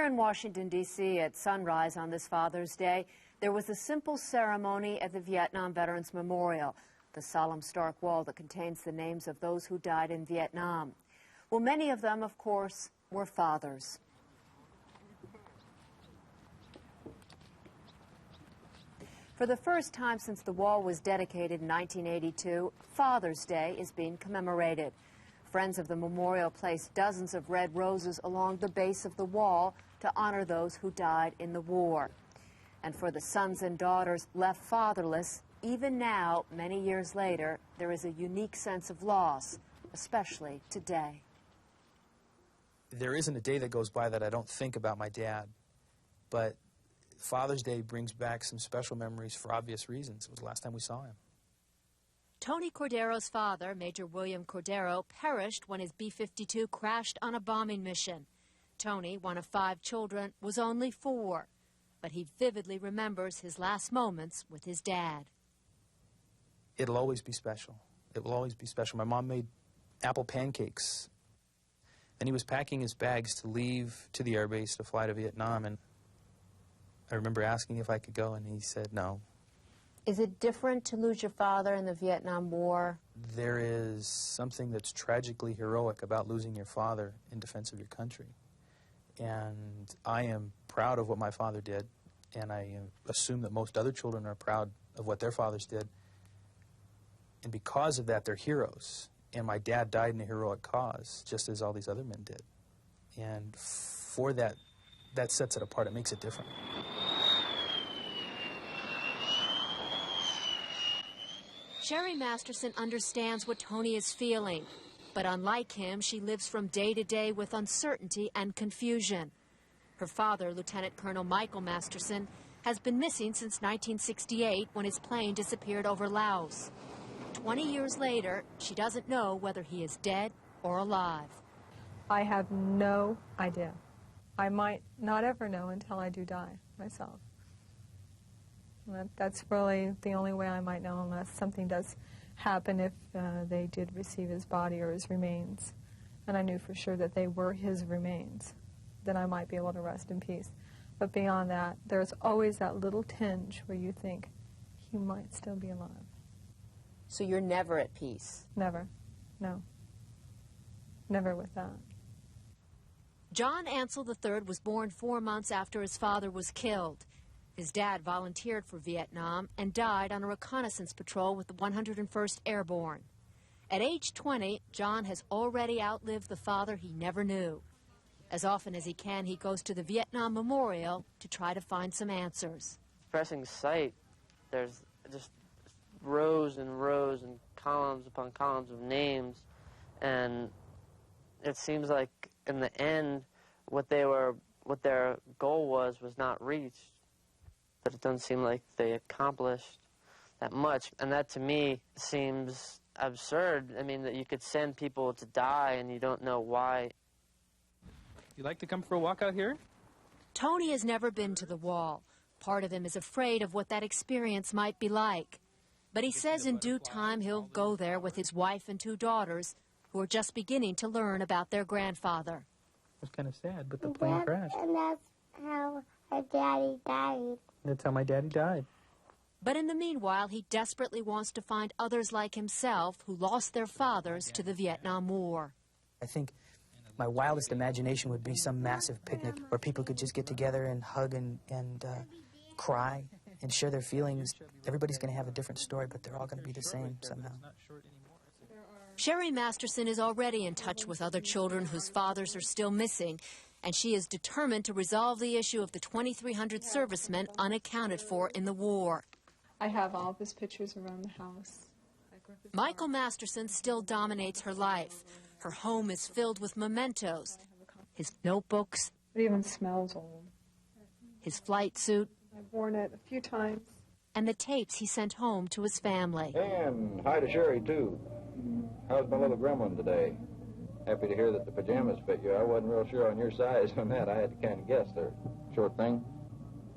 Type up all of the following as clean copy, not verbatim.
Here in Washington, D.C., at sunrise on this Father's Day, there was a simple ceremony at the Vietnam Veterans Memorial, the solemn stark wall that contains the names of those who died in Vietnam. Well, many of them, of course, were fathers. For the first time since the wall was dedicated in 1982, Father's Day is being commemorated. Friends of the memorial placed dozens of red roses along the base of the wall to honor those who died in the war. And for the sons and daughters left fatherless, even now, many years later, there is a unique sense of loss, especially today. There isn't a day that goes by that I don't think about my dad, but Father's Day brings back some special memories for obvious reasons. It was the last time we saw him. Tony Cordero's father, Major William Cordero, perished when his B-52 crashed on a bombing mission. Tony, one of 5 children, was only 4, but he vividly remembers his last moments with his dad. It'll always be special. It will always be special. My mom made apple pancakes, and he was packing his bags to leave to the airbase to fly to Vietnam, and I remember asking if I could go, and he said no. Is it different to lose your father in the Vietnam War? There is something that's tragically heroic about losing your father in defense of your country. And I am proud of what my father did, and I assume that most other children are proud of what their fathers did. And because of that, they're heroes. And my dad died in a heroic cause, just as all these other men did. And for that, that sets it apart. It makes it different. Sherry Masterson understands what Tony is feeling, but unlike him, she lives from day to day with uncertainty and confusion. Her father, Lieutenant Colonel Michael Masterson, has been missing since 1968 when his plane disappeared over Laos. 20 years later, she doesn't know whether he is dead or alive. I have no idea. I might not ever know until I do die myself. That's really the only way I might know, unless something does happen if they did receive his body or his remains. And I knew for sure that they were his remains. Then I might be able to rest in peace. But beyond that, there's always that little tinge where you think he might still be alive. So you're never at peace? Never. No. Never with that. John Ansel III was born 4 months after his father was killed. His dad volunteered for Vietnam and died on a reconnaissance patrol with the 101st Airborne. At age 20, John has already outlived the father he never knew. As often as he can, he goes to the Vietnam Memorial to try to find some answers. Depressing sight. There's just rows and rows and columns upon columns of names, and it seems like in the end what their goal was not reached. But it doesn't seem like they accomplished that much, and that to me seems absurd. I mean, that you could send people to die and you don't know why. You like to come for a walk out here? Tony has never been to the wall. Part of him is afraid of what that experience might be like. But he says in due time he'll go there with his wife and 2 daughters who are just beginning to learn about their grandfather. It was kind of sad, but the plane crashed. And that's how my daddy died. That's how my daddy died. But in the meanwhile, he desperately wants to find others like himself who lost their fathers to the Vietnam War. I think my wildest imagination would be some massive picnic where people could just get together and hug and cry and share their feelings. Everybody's going to have a different story, but they're all going to be the same somehow. Sherry Masterson is already in touch with other children whose fathers are still missing, and she is determined to resolve the issue of the 2,300 servicemen unaccounted for in the war. I have all of his pictures around the house. Michael Masterson still dominates her life. Her home is filled with mementos, his notebooks, It even smells old. his flight suit, I've worn it a few times. and the tapes he sent home to his family. And hi to Sherry, too. How's my little gremlin today? Happy to hear that the pajamas fit you. I wasn't real sure on your size on that. I had to kind of guess there. Short thing.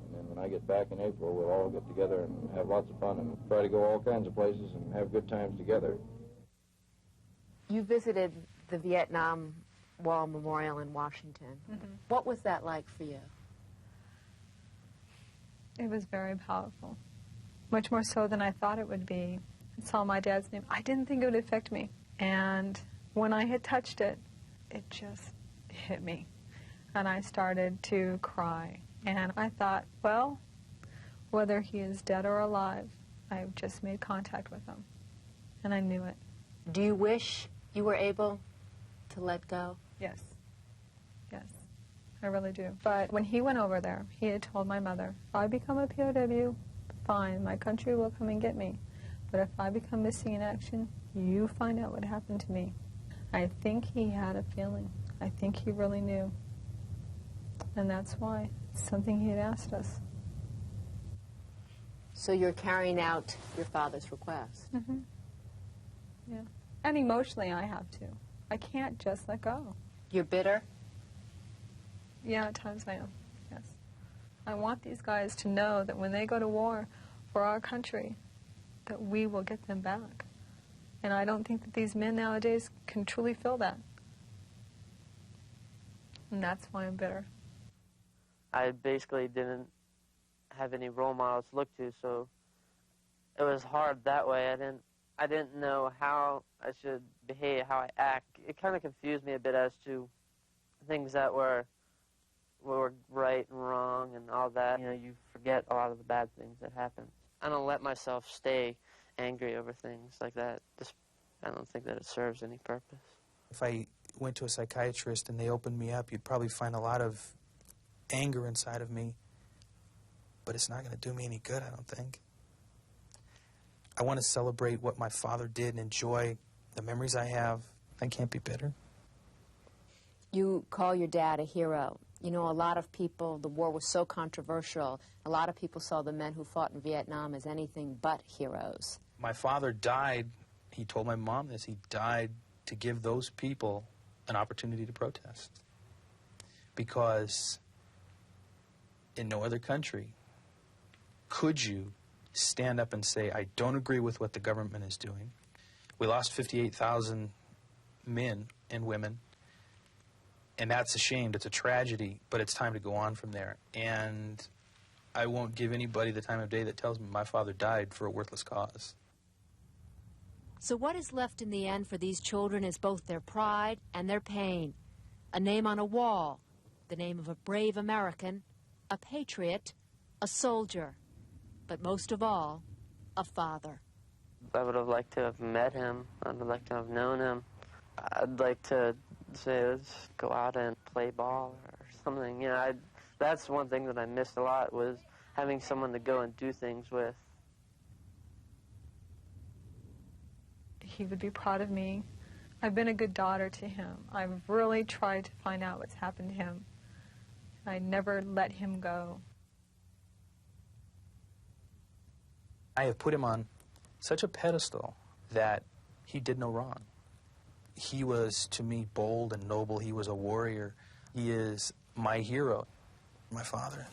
And then when I get back in April, we'll all get together and have lots of fun and try to go all kinds of places and have good times together. You visited the Vietnam War Memorial in Washington. Mm-hmm. What was that like for you? It was very powerful, much more so than I thought it would be. I saw my dad's name. I didn't think it would affect me. And when I had touched it, it just hit me. And I started to cry. And I thought, well, whether he is dead or alive, I've just made contact with him. And I knew it. Do you wish you were able to let go? Yes. Yes. I really do. But when he went over there, he had told my mother, if I become a POW, fine, my country will come and get me. But if I become missing in action, you find out what happened to me. I think he had a feeling. I think he really knew. And that's why. It's something he had asked us. So you're carrying out your father's request? Mm-hmm. Yeah. And emotionally, I have to. I can't just let go. You're bitter? Yeah, at times I am, yes. I want these guys to know that when they go to war for our country, that we will get them back. And I don't think that these men nowadays can truly feel that. And that's why I'm bitter. I basically didn't have any role models to look to, so it was hard that way. I didn't know how I should behave, how I act. It kind of confused me a bit as to things that were right and wrong and all that. You know, you forget a lot of the bad things that happen. I don't let myself stay angry over things like that. I don't think that it serves any purpose. If I went to a psychiatrist and they opened me up, you'd probably find a lot of anger inside of me, but it's not going to do me any good, I don't think. I want to celebrate what my father did and enjoy the memories I have. I can't be bitter. You call your dad a hero. You know, a lot of people, the war was so controversial, a lot of people saw the men who fought in Vietnam as anything but heroes. My father died, he told my mom this, he died to give those people an opportunity to protest. Because in no other country could you stand up and say, I don't agree with what the government is doing. We lost 58,000 men and women, and that's a shame, it's a tragedy, but it's time to go on from there. And I won't give anybody the time of day that tells me my father died for a worthless cause. So what is left in the end for these children is both their pride and their pain. A name on a wall, the name of a brave American, a patriot, a soldier, but most of all, a father. I would have liked to have met him. I would like to have known him. I'd like to say, let's go out and play ball or something. You know, that's one thing that I missed a lot, was having someone to go and do things with. He would be proud of me. I've been a good daughter to him. I've really tried to find out what's happened to him. I never let him go. I have put him on such a pedestal that he did no wrong. He was, to me, bold and noble. He was a warrior. He is my hero, my father.